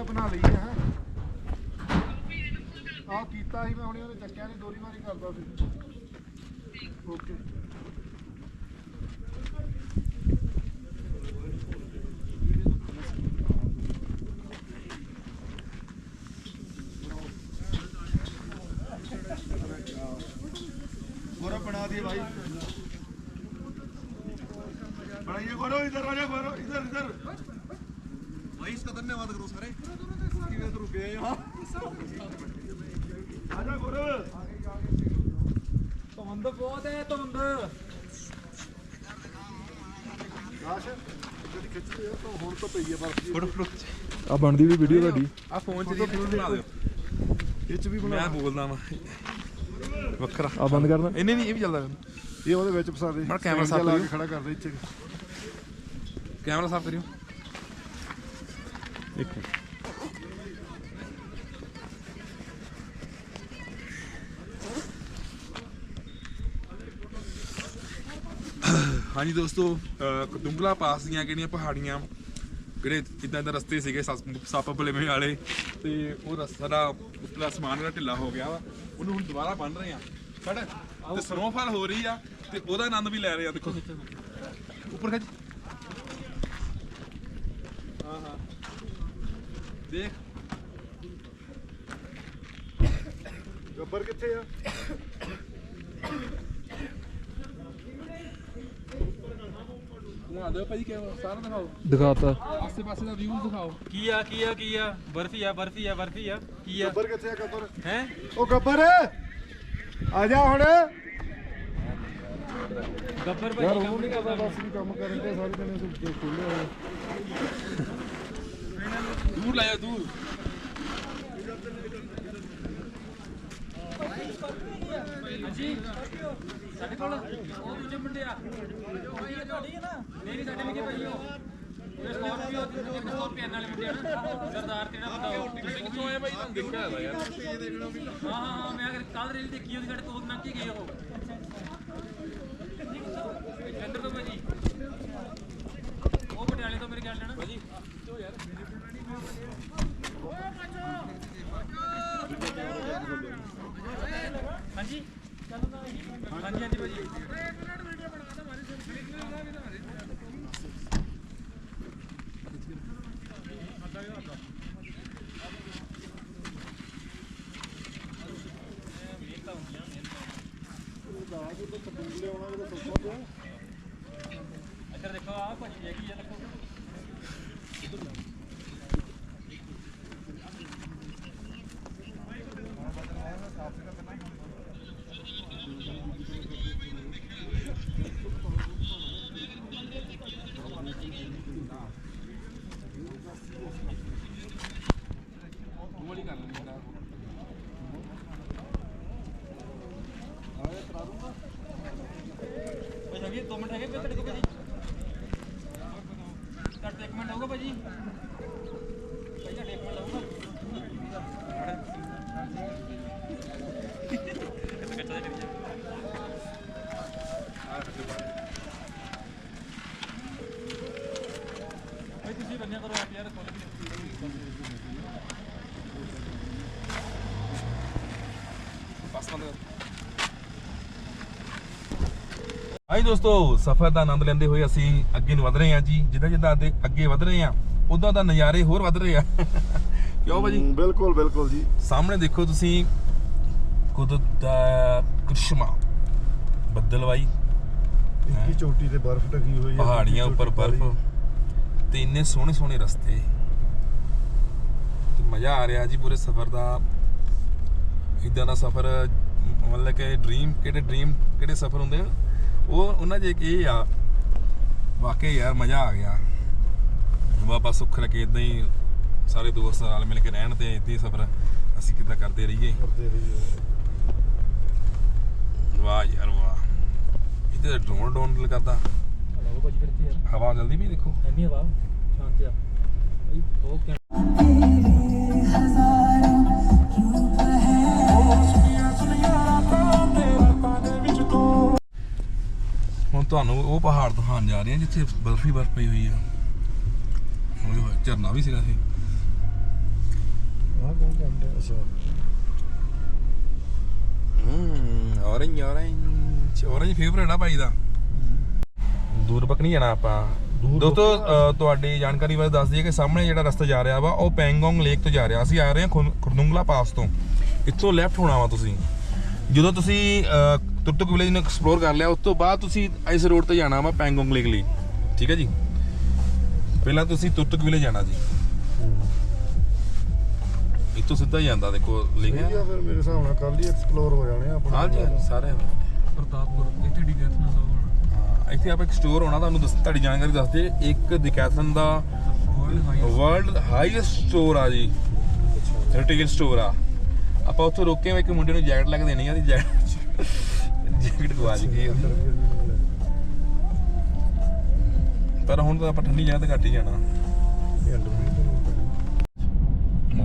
ਬਣਾ ਲਈ ਹੈ। ਆਹ ਕੀਤਾ ਸੀ ਮੈਂ ਹੁਣੇ, ਉਹਨੇ ਚੱਕਿਆ ਨਹੀਂ, ਦੋਰੀ ਵਾਰੀ ਕਰਦਾ ਸੀ। ਓਕੇ गोरो बना दिए भाई, बनाइए गोरो, इधर आ जाओ गोरो, इधर इधर भाई, इसका धन्यवाद करो सारे कि वे तो रुके हैं यहाँ। आजा गोरो, ਧੁੰਦ ਬਹੁਤ ਹੈ, ਧੁੰਦ। आश जल्दी खिंच ले तो ਹੁਣ ਤਾਂ ਪਈ ਹੈ ਬਰਫ। फुट ਆ ਬਣਦੀ ਵੀ ਵੀਡੀਓ ਤੁਹਾਡੀ ਆ ਫੋਨ 'ਚ ਬਣਾ ਦਿਓ, ਇਹ ਚ ਵੀ ਬਣਾ। ਮੈਂ ਬੋਲਦਾ ਵਾਂ ਵੱਖਰਾ। ਆ ਬੰਦ ਕਰਨਾ। ਇਹਨੇ ਨਹੀਂ, ਇਹ ਵੀ ਚੱਲਦਾ। ਇਹ ਉਹਦੇ ਵਿੱਚ ਫਸਾ ਦੇ, ਮਾੜਾ ਕੈਮਰਾ ਸਾਫ਼ ਲਾ ਕੇ ਕਰਿਓ। ਖੜਾ ਕਰ ਦੇ ਇੱਥੇ। ਕੈਮਰਾ ਸਾਫ਼ ਕਰਿਓ ਇੱਕ ਮਿੰਟ। ਹਾਂਜੀ ਦੋਸਤੋ, ਕਦੁੰਗਲਾ ਪਾਸ ਦੀਆਂ ਕਿਹੜੀਆਂ ਪਹਾੜੀਆਂ, ਕਿਹੜੇ ਇੱਦਾਂ ਦੇ ਰਸਤੇ ਸੀਗੇ ਸੱਪ ਬਲੇਵੇਂ ਵਾਲੇ, ਤੇ ਉਹ ਰਸਤਾ ਦਾ ਉਤਲਾ ਸਮਾਨ ਜਿਹੜਾ ਢਿੱਲਾ ਹੋ ਗਿਆ ਵਾ, ਉਹਨੂੰ ਹੁਣ ਦੁਬਾਰਾ ਬੰਨ ਰਹੇ ਆ ਛੱਡ, ਤੇ ਸਨੋਫਾਲ ਹੋ ਰਹੀ ਆ, ਤੇ ਉਹਦਾ ਆਨੰਦ ਵੀ ਲੈ ਰਹੇ ਆ। ਦੇਖੋ ਉੱਪਰ ਖਿੱਚ, ਹਾਂ ਹਾਂ ਦੇਖ ਗੱਬਰ ਕਿੱਥੇ ਆ? ਘੁਮਾ ਦਿਓ ਭਾਈ, ਕਿਆ ਸਾਰਾ ਦਿਖਾਓ, ਦਿਖਾਤਾ। ਆਸੇ ਪਾਸੇ ਦਾ ਵਿਊ ਦਿਖਾਓ। ਕੀ ਆ ਬਰਫੀ ਆ ਕੀ ਆ ਗੱਬਰ ਕਿੱਥੇ ਆ? ਗੱਬਰ ਹੈ ਉਹ ਗੱਬਰ ਆ ਜਾ ਹੁਣ। ਗੱਬਰ ਯਾਰ ਭਾਈ ਉਹ ਨਹੀਂ ਪਤਾ, ਬਸ ਵੀ ਕੰਮ ਕਰਨ ਦੇ ਸਾਰੇ ਜਣੇ ਸੁੱਤੇ ਖੁੱਲੇ ਹੋਏ। ਦੂਰ ਲਾਇਆ ਦੂਰ। ਹਾਂਜੀ ਸਾਡੇ ਕੋਲ ਉਹ ਦੂਜੇ ਮੁੰਡੇ ਆ ਤੁਹਾਡੀ ਹੈ ਨਾ, ਨਹੀਂ ਸਾਡੇ ਲੱਗੇ ਭਾਈ ਉਹ स्कॉर्पियो स्कॉर्पियन वाले मुंडे ना सरदार तेरा बंदा हो ਕਿੱਥੋਂ ਆਏ ਬਾਈ ਤੁਹਾਨੂੰ ਦੇਖਿਆ ਹੈਗਾ ਯਾਰ हां मैं अगर कल रील देखी ਉਹਦੀ ਸਾਡੇ ਤੋਂ ਨੰਗ ਕੇ ਗਏ ਉਹ ਜਲੰਧਰ ਤੋਂ ਭਾਜੀ ਉਹ ਪਟਿਆਲੇ ਤੋਂ ਮੇਰੇ ਖਿਆਲ ਨਾਲ ਭਾਜੀ ਹਾਂਜੀ ਹਾਂਜੀ ਹਾਂਜੀ ਭਾਜੀ ਇੱਧਰ ਦੇਖੋ ਆ ਭਾਜੀ ਹੈਗੀ ਆ ਦੇਖੋ ਭਾਈ ਹੈਗੇ 2 ਮਿੰਟ ਹੈਗੇ ਤੁਹਾਡੇ ਕੋਲ ਭਾਜੀ ਕੱਟ 1 ਮਿੰਟ ਹੋਊਗਾ ਭਾਜੀ ਭਾਈ ਤੁਹਾਡੇ 1 ਮਿੰਟ ਹੋਊਗਾ ਭਾਈ ਤੁਸੀਂ ਬੰਨਿਆ ਕਰੋ ਆਪ ਯਾਰ ਹਾਂਜੀ ਦੋਸਤੋ ਸਫ਼ਰ ਦਾ ਆਨੰਦ ਲੈਂਦੇ ਹੋਏ ਅਸੀਂ ਅੱਗੇ ਨੂੰ ਵਧ ਰਹੇ ਹਾਂ ਜੀ ਜਿੱਦਾਂ ਜਿੱਦਾਂ ਅੱਗੇ ਵਧ ਰਹੇ ਹਾਂ ਉਦਾਂ ਦਾ ਨਜ਼ਾਰੇ ਹੋਰ ਵਧ ਰਹੇ ਆ ਕਿਉਂ ਭਾਜੀ ਬਿਲਕੁਲ ਬਿਲਕੁਲ ਜੀ ਸਾਹਮਣੇ ਦੇਖੋ ਤੁਸੀਂ ਕੁਦਰਤ ਦਾ ਕ੍ਰਿਸ਼ਮਾ ਬੱਦਲਵਾਈ ਇੱਕੀ ਚੋਟੀ ਤੇ ਬਰਫ਼ ਢਕੀ ਹੋਈ ਹੈ ਪਹਾੜੀਆਂ ਉੱਪਰ ਬਰਫ਼ ਤੇ ਇੰਨੇ ਸੋਹਣੇ ਸੋਹਣੇ ਰਸਤੇ ਤੇ ਮਜ਼ਾ ਆ ਰਿਹਾ ਜੀ ਪੂਰੇ ਸਫ਼ਰ ਦਾ ਇਦਾਂ ਦਾ ਸਫ਼ਰ ਮਤਲਬ ਕਿ ਡ੍ਰੀਮ ਕਿਹੜੇ ਸਫ਼ਰ ਹੁੰਦੇ ਆ ਉਹ ਉਹਨਾਂ 'ਚ ਇੱਕ ਇਹ ਆ ਵਾਕਈ ਯਾਰ ਮਜ਼ਾ ਆ ਗਿਆ ਬਾਬਾ ਸੁੱਖ ਲੱਗੇ ਇਦਾਂ ਹੀ ਸਾਰੇ ਦੋਸਤ ਨਾਲ ਮਿਲ ਕੇ ਰਹਿਣ ਤੇ ਇੱਦਾਂ ਹੀ ਸਫ਼ਰ ਅਸੀਂ ਕਿੱਦਾਂ ਕਰਦੇ ਰਹੀਏ ਵਾਹ ਯਾਰ ਵਾਹ ਇੱਥੇ ਡਰੋਨ ਦਿਲ ਕਰਦਾ ਉਹ ਭਾਜੀ ਫਿਰਤੀ ਯਾਰ ਹਵਾ ਜਲਦੀ ਵੀ ਦੇਖੋ ਐਨੀ ਹਵਾ ਸ਼ਾਂਤ ਆ ਭਾਈ ਬਹੁਤ ਹੁਣ ਤੁਹਾਨੂੰ ਉਹ ਪਹਾੜ ਦਿਖਾਉਣ ਜਾ ਰਹੇ ਹਾਂ ਜਿੱਥੇ ਬਰਫ਼ ਪਈ ਹੋਈ ਆ ਹੋਏ ਹੋਏ ਝਰਨਾ ਵੀ ਸੀਗਾ ਇਹ ਆਹ ਕੌਣ ਕਹਿੰਦੇ ਅੱਛਾ ਔਰੰਜ ਫੇਵਰੇਟ ਆ ਭਾਈ ਦਾ ਦੂਰ ਤੱਕ ਨਹੀਂ ਜਾਣਾ ਆਪਾਂ ਦੋਸਤੋ ਤੁਹਾਡੀ ਜਾਣਕਾਰੀ ਬਾਰੇ ਦੱਸ ਦਈਏ ਕਿ ਸਾਹਮਣੇ ਜਿਹੜਾ ਰਸਤਾ ਜਾ ਰਿਹਾ ਵਾ ਉਹ ਪੈਂਗੋਂਗ ਲੇਕ ਤੋਂ ਜਾ ਰਿਹਾ ਅਸੀਂ ਆ ਰਹੇ ਹਾਂ ਖੁਰਦੁੰਗਲਾ ਪਾਸ ਤੋਂ ਇੱਥੋਂ ਲੈਫਟ ਹੋਣਾ ਵਾ ਤੁਸੀਂ ਜਦੋਂ ਤੁਸੀਂ ਤੁਰਤੁਕ ਵਿਲੇਜ ਨੂੰ ਐਕਸਪਲੋਰ ਕਰ ਲਿਆ ਉਸ ਤੋਂ ਬਾਅਦ ਤੁਸੀਂ ਇਸ ਰੋਡ ਤੇ ਜਾਣਾ ਵਾ ਪੈਂਗੋਂਗ ਲੇਕ ਲਈ ਠੀਕ ਹੈ ਜੀ ਪਹਿਲਾਂ ਤੁਸੀਂ ਤੁਰਤੁਕ ਵਿਲੇਜ ਜਾਣਾ ਜੀ ਇੱਥੋਂ ਸਿੱਧਾ ਹੀ ਜਾਂਦਾ ਦੇਖੋ ਲਿਖਿਆ ਫਿਰ ਮੇਰੇ ਹਿਸਾਬ ਨਾਲ ਕੱਲ ਹੀ ਐਕਸਪਲੋਰ ਹੋ ਜਾਣੇ ਆ ਹਾਂਜੀ ਸਾਰੇ ਪ੍ਰਤਾਪਪੁਰ ਇੱਥੇ ਡਿਕੈਥਲਨ ਦਾ ਹੋਣਾ ਹਾਂ ਇੱਥੇ ਆਪਾਂ ਇੱਕ ਸਟੋਰ ਹੋਣਾ ਤੁਹਾਨੂੰ ਤੁਹਾਡੀ ਜਾਣਕਾਰੀ ਦੱਸਦੇ ਇੱਕ ਡਿਕੈਥਲਨ ਦਾ ਵਰਲਡ ਹਾਈਐਸਟ ਸਟੋਰ ਆ ਜੀ ਰਿਟੇਲ ਸਟੋਰ ਆ ਆਪਾਂ ਉੱਥੋਂ ਰੋਕੇ ਇੱਕ ਮੁੰਡੇ ਨੂੰ ਜੈਕਟ ਲੈ ਕੇ ਦੇਣੀ ਆ ਉਹਦੀ ਜੈਕਟ ਗਵਾਚ ਗਈ ਪਰ ਹੁਣ ਤਾਂ ਆਪਾਂ ਠੰਡੀ ਜਗ੍ਹਾ ਤੇ ਘੱਟ ਹੀ ਜਾਣਾ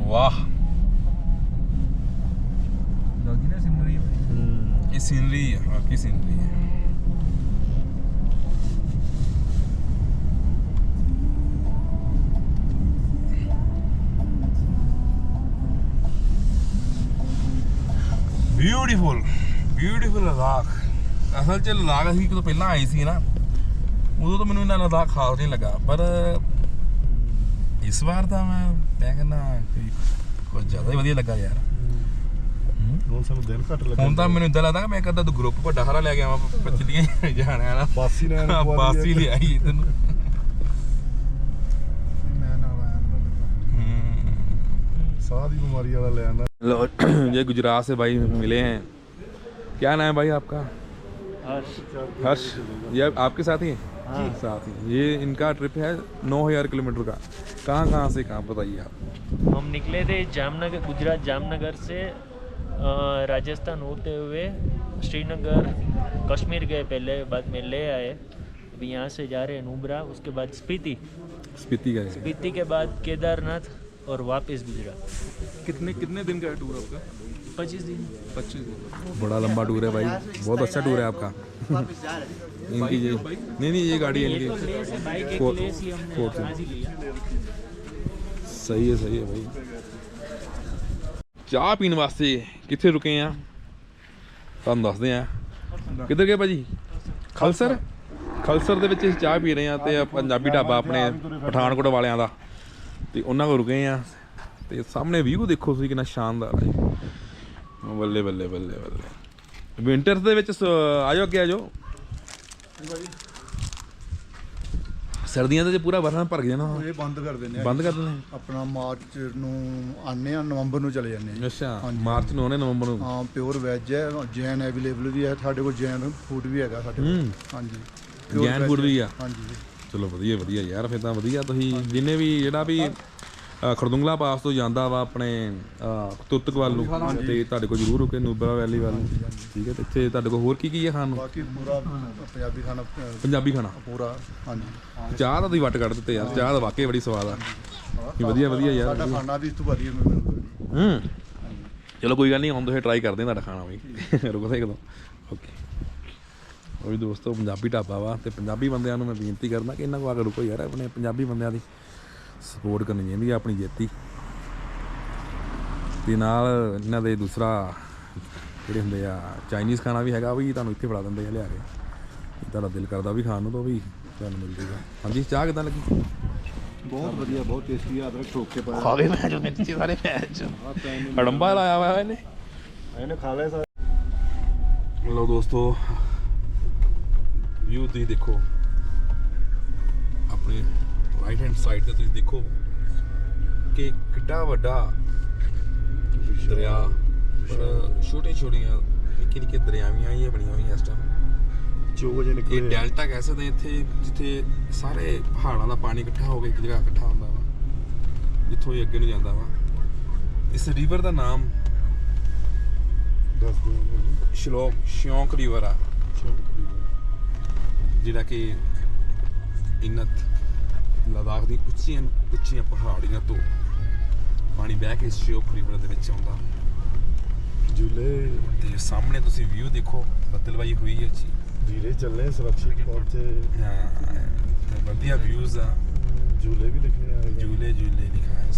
ਵਾਹ ਲੱਗੀ ਨਾ ਸਿਨਰੀ ਇਹ ਸੀਨਰੀ ਆ ਬਾਕੀ ਸੀਨਰੀ ਹੈ ਬਿਊਟੀਫੁਲ ਲਦਾਖ ਅਸਲ 'ਚ ਲਦਾਖ ਅਸੀਂ ਜਦੋਂ ਪਹਿਲਾਂ ਆਏ ਸੀ ਨਾ ਉਦੋਂ ਤਾਂ ਮੈਨੂੰ ਇੰਨਾ ਲਦਾਖ ਖਾਸ ਨਹੀਂ ਲੱਗਾ ਪਰ ਇਸ ਵਾਰ ਤਾਂ ਮੈਂ ਕਹਿੰਦਾ ਕੁਝ ਜ਼ਿਆਦਾ ਹੀ ਵਧੀਆ ਲੱਗਾ ਯਾਰ ਹੁਣ ਸਾਨੂੰ ਦਿਨ ਘੱਟ ਲੱਗਾ ਹੁਣ ਤਾਂ ਮੈਨੂੰ ਇਦਾਂ ਲੱਗਦਾ ਕਿ ਮੈਂ ਕਦਾ ਤੂੰ ਗਰੁੱਪ ਵੱਡਾ ਸਾਰਾ ਲੈ ਕੇ ਆਵਾਂ ਪੱਚਲੀਆਂ ਜਾਣਿਆ ਨਾ ਬਾਸੀ ਨੇ ਬਾਸੀ ਲਿਆਈ ਤੈਨੂੰ ਮੈਂ ਨਾਲ ਆਇਆ ਸਾਹ ਦੀ ਬਿਮਾਰੀ वाला ले आना लो ये गुजरात से भाई मिले हैं क्या नाम है भाई आपका हर्ष ये आपके साथी हैं हाँ। साथी ये इनका ट्रिप है 9000 किलोमीटर का कहाँ से कहाँ बताइए आप हम निकले थे जामनगर गुजरात जामनगर से राजस्थान होते हुए श्रीनगर कश्मीर गए पहले बाद में ले आए अभी यहाँ से जा रहे हैं नुब्रा, उसके बाद स्पीति, स्पीति गए। स्पीति के बाद केदारनाथ और वापस गुजरात। कितने दिन का टूर आपका? 25 दिन। 25 दिन। बड़ा लंबा टूर है भाई, बहुत अच्छा टूर है आपका। इनकी ये नहीं ये गाड़ी है ये तो इनकी। लेस है, बाइक एक फोर्थ- लेस ही हमने फोर्थ। आज ही लिया। सही है भाई। ਚਾਹ ਪੀਣ ਵਾਸਤੇ ਕਿੱਥੇ ਰੁਕੇ ਆ ਤੁਹਾਨੂੰ ਦੱਸਦੇ ਆ। ਕਿੱਧਰ ਗਏ ਭਾਜੀ? ਖਲਸਰ ਦੇ ਵਿੱਚ ਅਸੀਂ ਚਾਹ ਪੀ ਰਹੇ ਆ ਤੇ ਪੰਜਾਬੀ ਢਾਬਾ ਆਪਣੇ ਪਠਾਨਕੋਟ ਵਾਲਿਆਂ ਦਾ, ਤੇ ਉਹਨਾਂ ਕੋਲ ਰੁਕੇ ਆ। ਤੇ ਸਾਹਮਣੇ ਵਿਊ ਦੇਖੋ ਤੁਸੀਂ ਕਿੰਨਾ ਸ਼ਾਨਦਾਰ ਹੈ। ਬੱਲੇ ਬੱਲੇ ਬੱਲੇ ਬੱਲੇ। ਵਿੰਟਰਸ ਦੇ ਵਿੱਚ ਆਜੋ ਅੱਗੇ ਆਜੋ। ਸਰਦੀਆਂ ਦੇ ਪੂਰਾ ਬਰਸਾਤ ਭਰ ਗਿਆ ਨਾ। ਇਹ ਬੰਦ ਕਰ ਦਿੰਦੇ ਆ, ਬੰਦ ਕਰ ਦਿੰਦੇ ਆਪਣਾ ਮਾਰਚ ਨੂੰ ਆਨੇ ਆ, ਨਵੰਬਰ ਨੂੰ ਚਲੇ ਜਾਂਦੇ ਆ। ਅੱਛਾ, ਮਾਰਚ ਨੂੰ ਆਉਣੇ, ਨਵੰਬਰ ਨੂੰ। ਹਾਂ, ਪਿਓਰ ਵੈਜ ਹੈ, ਜੈਨ ਅਵੇਲੇਬਲ ਵੀ ਹੈ ਸਾਡੇ ਕੋਲ, ਜੈਨ ਫੂਡ ਵੀ ਹੈਗਾ ਸਾਡੇ ਕੋਲ। ਹਾਂਜੀ, pure ਜੈਨ veg ਫੂਡ ਵੀ ਆ। ਹਾਂਜੀ। ਚਲੋ ਵਧੀਆ ਯਾਰ, ਫਿਰ ਤਾਂ ਵਧੀਆ। ਤੁਸੀਂ ਜਿੰਨੇ ਵੀ ਜਿਹੜਾ ਵੀ ਖਰਦੁੰਗਲਾ ਪਾਸ ਤੋਂ ਜਾਂਦਾ ਵਾ ਆਪਣੇ ਤੁਰਤਕ ਵੱਲ ਨੂੰ, ਤੇ ਤੁਹਾਡੇ ਕੋਲ ਜ਼ਰੂਰ ਰੁਕੇ ਨੂਬਰਾ ਵੈਲੀ ਵੱਲ ਨੂੰ। ਠੀਕ ਹੈ, ਤੇ ਇੱਥੇ ਤੁਹਾਡੇ ਕੋਲ ਹੋਰ ਕੀ ਹੈ ਖਾਣ ਨੂੰ? ਬਾਕੀ ਪੂਰਾ ਪੰਜਾਬੀ ਖਾਣਾ, ਪੰਜਾਬੀ ਖਾਣਾ ਪੂਰਾ। ਹਾਂਜੀ, ਚਾਹ ਤਾਂ ਤੁਸੀਂ ਵੱਟ ਕੱਢ ਦਿੱਤੇ ਯਾਰ, ਚਾਹ ਤਾਂ ਵਾਕਈ ਬੜੀ ਸਵਾਦ ਆ। ਵਧੀਆ ਯਾਰ। ਸਾਡਾ ਖਾਣਾ ਵੀ ਇਸ ਤੋਂ ਵਧੀਆ ਮਿਲਦਾ। ਚਲੋ ਕੋਈ ਗੱਲ ਨਹੀਂ, ਹੁਣ ਤੁਸੀਂ ਟਰਾਈ ਕਰਦੇ ਤੁਹਾਡਾ ਖਾਣਾ ਵੀ। ਰੁਕੋ ਤਾਂ ਇੱਕਦਮ। ਓਕੇ, ਉਹ ਵੀ ਦੋਸਤੋ ਪੰਜਾਬੀ ਢਾਬਾ ਵਾ, ਤੇ ਪੰਜਾਬੀ ਬੰਦਿਆਂ ਨੂੰ ਮੈਂ ਬੇਨਤੀ ਕਰਦਾ ਕਿ ਇਹਨਾਂ ਕੋਲ ਆ ਕੇ ਰੁਕੋ ਯਾਰ। ਆਪਣੇ ਪੰਜਾਬੀ ਬੰਦਿਆਂ ਦੀ ਸਪੋਰਟ ਕਰਨੀ ਚਾਹੀਦੀ ਆ, ਆਪਣੀ ਜੇਤੀ ਦੇ ਨਾਲ। ਇਹਨਾਂ ਦੇ ਦੂਸਰਾ ਜਿਹੜੇ ਹੁੰਦੇ ਆ ਚਾਈਨੀਜ਼ ਖਾਣਾ ਵੀ ਹੈਗਾ, ਉਹ ਵੀ ਤੁਹਾਨੂੰ ਇੱਥੇ ਫੜਾ ਦਿੰਦੇ ਆ ਲਿਆ ਕੇ। ਤੁਹਾਡਾ ਦਿਲ ਕਰਦਾ ਵੀ ਖਾਣ ਨੂੰ ਤਾਂ ਉਹ ਵੀ ਤੁਹਾਨੂੰ ਮਿਲ ਜੂਗਾ। ਹਾਂਜੀ, ਚਾਹ ਕਿੱਦਾਂ ਲੱਗੀ? ਬਹੁਤ ਵਧੀਆ, ਬਹੁਤ ਟੇਸਟੀ ਆ। ਅਦਰਕ ਠੋਕ ਕੇ ਪਾਇਆ। ਖਾ ਗਏ ਮੈਂ ਜੋ ਮਿਰਚੀ ਸਾਰੇ ਮੈਚ ਅੜੰਬਾ ਲਾਇਆ ਹੋਇਆ ਇਹਨੇ ਖਾ ਲਿਆ ਸਾਰਾ। ਲਓ ਦੋਸਤੋ, ਵਿਊ ਤੁਸੀਂ ਦੇਖੋ ਆਪਣੇ ਰਾਈਟ ਹੈਂਡ ਸਾਈਡ ਤੇ। ਤੁਸੀਂ ਦੇਖੋ ਕਿ ਕਿੱਡਾ ਵੱਡਾ ਦਰਿਆ, ਛੋਟੀਆਂ ਨਿੱਕੇ ਦਰਿਆਵਾਂ ਇਹ ਬਣੀਆਂ ਹੋਈਆਂ ਇਸ ਟਾਈਮ। ਜੋ ਜੇ ਇਹ ਡੈਲਟਾ ਕਹਿ ਸਕਦੇ ਇੱਥੇ, ਜਿੱਥੇ ਸਾਰੇ ਪਹਾੜਾਂ ਦਾ ਪਾਣੀ ਇਕੱਠਾ ਹੋ ਕੇ ਇੱਕ ਜਗ੍ਹਾ ਇਕੱਠਾ ਹੁੰਦਾ ਵਾ, ਜਿੱਥੋਂ ਇਹ ਅੱਗੇ ਨੂੰ ਜਾਂਦਾ ਵਾ। ਇਸ ਰਿਵਰ ਦਾ ਨਾਮ ਦੱਸ ਦਿਓ। ਸ਼ੌਂਕ ਰਿਵਰ ਆ, ਜਿਹੜਾ ਕਿ ਇਨਤ ਲਦਾਖ ਦੀ ਉੱਚੀਆਂ ਪਹਾੜੀਆਂ ਤੋਂ ਪਾਣੀ ਬਹਿ ਕੇ ਸ਼ੌਂਕ ਰਿਵਰ ਦੇ ਵਿੱਚ ਆਉਂਦਾ। ਝੂਲੇ ਤੇ ਸਾਹਮਣੇ ਤੁਸੀਂ ਵਿਊ ਦੇਖੋ, ਬੱਦਲਵਾਈ ਹੋਈ ਹੈ ਜੀ। ਧੀਰੇ ਚੱਲੇ, ਸੁਰੱਖਿਅਤ ਪਹੁੰਚੇ। ਹਾਂ, ਤੇ ਵਧੀਆ ਵਿਊਜ਼ ਆ। झूले भी लिखे हैं। झूले लिखा है।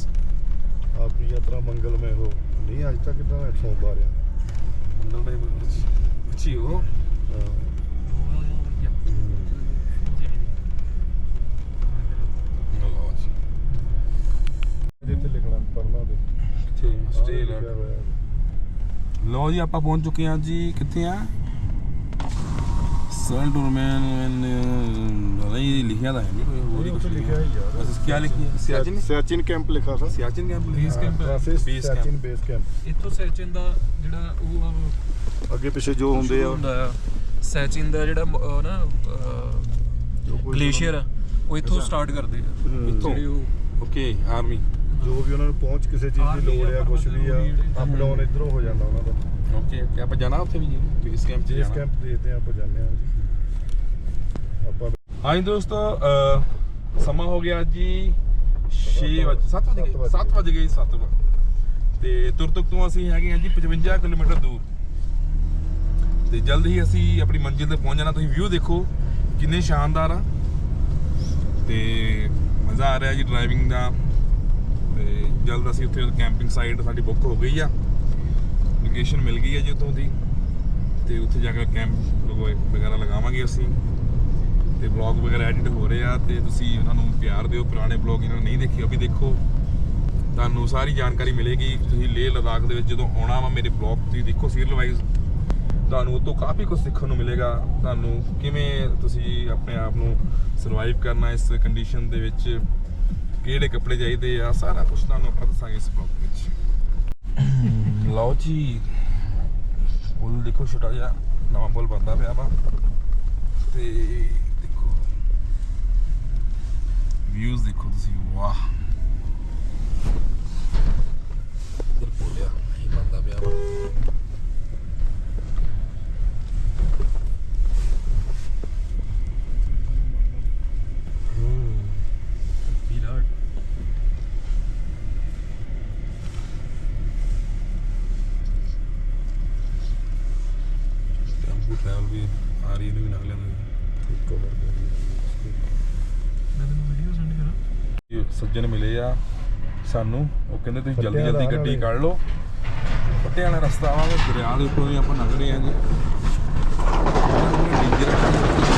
आपकी यात्रा मंगलमय हो। नहीं आज तक इतना सोमवार है मंगलमय अच्छी हो। जिथे लिखना पढ़ना दे स्टे ਲਓ ਜੀ, ਆਪਾਂ ਪਹੁੰਚ ਚੁੱਕੇ ਹਾਂ ਜੀ। ਕਿੱਥੇ ਆ? ਸਨ ਟੂਰਮੈਨ ਨਹੀਂ ਲਿਖਿਆ ਤਾਂ ਹੈ ਨਹੀਂ ਕੋਈ ਹੋਰ ਹੀ ਕੁਝ लिखा है यार। बस क्या लिखी है? सियाचिन सियाचिन कैंप लिखा था। सियाचिन कैंप Base camp है। Siachen base camp. ਇੱਥੋਂ ਸੈਚਿਨ ਦਾ ਜਿਹੜਾ ਉਹ ਅੱਗੇ ਪਿੱਛੇ ਜੋ ਹੁੰਦੇ ਆ ਹੁੰਦਾ ਆ, ਸੈਚਿਨ ਦਾ ਜਿਹੜਾ ਨਾ ਗਲੇਸ਼ੀਅਰ ਆ, ਉਹ ਇੱਥੋਂ ਸਟਾਰਟ ਕਰਦੇ ਆ। ਜਿਹੜੇ ਉਹ ओके आर्मी ਜੋ ਵੀ ਉਹਨਾਂ ਨੂੰ ਪਹੁੰਚ ਕਿਸੇ ਚੀਜ਼ ਦੀ ਲੋੜ ਆ, ਕੁਝ ਵੀ ਆ, ਅਪ ਡਾਊਨ ਇਧਰੋਂ ਹੋ ਜਾਂਦਾ ਉਹਨਾਂ ਦਾ। ओके, क्या ਆਪਾਂ ਜਾਣਾ ਉੱਥੇ ਵੀ ਜੀ? ਬੇਸ ਕੈਂਪ 'ਚ ਬੇਸ ਜਾਣਾ। ਕੈਂਪ ਦੇਖਦੇ ਆ, ਆਪਾਂ ਜਾਂਦੇ ਆ ਜੀ। ਆਪਾਂ ਹਾਂਜੀ ਦੋਸਤੋ, ਸਮਾਂ ਹੋ ਗਿਆ ਜੀ 7 ਵਜ ਗਏ 7 ਵਜੇ। ਤੇ ਤੁਰਤੁਕ ਤੋਂ ਅਸੀਂ ਹੈਗੇ ਆ ਜੀ 55 ਕਿਲੋਮੀਟਰ ਦੂਰ, ਤੇ ਜਲਦ ਹੀ ਅਸੀਂ ਆਪਣੀ ਮੰਜ਼ਿਲ ਤੇ ਪਹੁੰਚ ਜਾਣਾ। ਤੁਸੀਂ ਵਿਊ ਦੇਖੋ ਕਿੰਨੇ ਸ਼ਾਨਦਾਰ ਆ, ਤੇ ਮਜ਼ਾ ਆ ਰਿਹਾ ਜੀ ਡਰਾਈਵਿੰਗ ਦਾ। ਤੇ ਜਲਦ ਅਸੀਂ ਉੱਥੇ ਕੈਂਪਿੰਗ ਸਾਈਟ ਸਾਡੀ ਬੁੱਕ ਹੋ ਗਈ ਆ, ਲੋਕੇਸ਼ਨ ਮਿਲ ਗਈ ਹੈ ਜੀ ਉੱਥੋਂ ਦੀ, ਤੇ ਉੱਥੇ ਜਾ ਕੇ ਕੈਂਪ ਵਗੈਰਾ ਲਗਾਵਾਂਗੇ ਅਸੀਂ। ਤੇ ਬਲੌਗ ਵਗੈਰਾ ਐਡਿਟ ਹੋ ਰਹੇ ਆ, ਤੇ ਤੁਸੀਂ ਉਹਨਾਂ ਨੂੰ ਪਿਆਰ ਦਿਓ। ਪੁਰਾਣੇ ਬਲੌਗ ਇਹਨਾਂ ਨੇ ਨਹੀਂ ਦੇਖੇ ਉਹ ਵੀ ਦੇਖੋ, ਤੁਹਾਨੂੰ ਸਾਰੀ ਜਾਣਕਾਰੀ ਮਿਲੇਗੀ। ਤੁਸੀਂ ਲੇਹ ਲਦਾਖ ਦੇ ਵਿੱਚ ਜਦੋਂ ਆਉਣਾ ਵਾ, ਮੇਰੇ ਬਲੌਗ ਤੁਸੀਂ ਦੇਖੋ ਸੀਰੀਅਲ ਵਾਈਜ਼, ਤੁਹਾਨੂੰ ਉਹ ਤੋਂ ਕਾਫੀ ਕੁਝ ਸਿੱਖਣ ਨੂੰ ਮਿਲੇਗਾ। ਤੁਹਾਨੂੰ ਕਿਵੇਂ ਤੁਸੀਂ ਆਪਣੇ ਆਪ ਨੂੰ ਸਰਵਾਈਵ ਕਰਨਾ ਇਸ ਕੰਡੀਸ਼ਨ ਦੇ ਵਿੱਚ, ਕਿਹੜੇ ਕੱਪੜੇ ਚਾਹੀਦੇ ਆ, ਸਾਰਾ ਕੁਝ ਤੁਹਾਨੂੰ ਆਪਾਂ ਦੱਸਾਂਗੇ ਇਸ ਬਲੌਗ ਵਿੱਚ। ਲਓ ਜੀ, ਪੁੱਲ ਦੇਖੋ, ਛੋਟਾ ਜਿਹਾ ਨਵਾਂ ਪੁੱਲ ਬਣਦਾ ਪਿਆ ਵਾ, ਤੇ ਦੇਖੋ ਵਿਊਜ਼ ਦੇਖੋ ਤੁਸੀਂ, ਵਾਹ। ਇੱਧਰ ਪੁੱਲ ਆ, ਇਹ ਬਣਦਾ ਪਿਆ ਵਾ। ਇਹ ਸੱਜਣ ਮਿਲੇ ਆ ਸਾਨੂੰ, ਉਹ ਕਹਿੰਦੇ ਤੁਸੀਂ ਜਲਦੀ ਜਲਦੀ ਗੱਡੀ ਕੱਢ ਲਓ, ਪੱਟਿਆਂ ਵਾਲਾ ਰਸਤਾ ਆਵਾਂਗੇ, ਦਰਿਆ ਦੇ ਉੱਪਰੋਂ ਦੀ ਆਪਾਂ ਲੰਘ ਰਹੇ ਆ ਜੀ। ਡੀਜੇ ਰੱਖਾਂਗੇ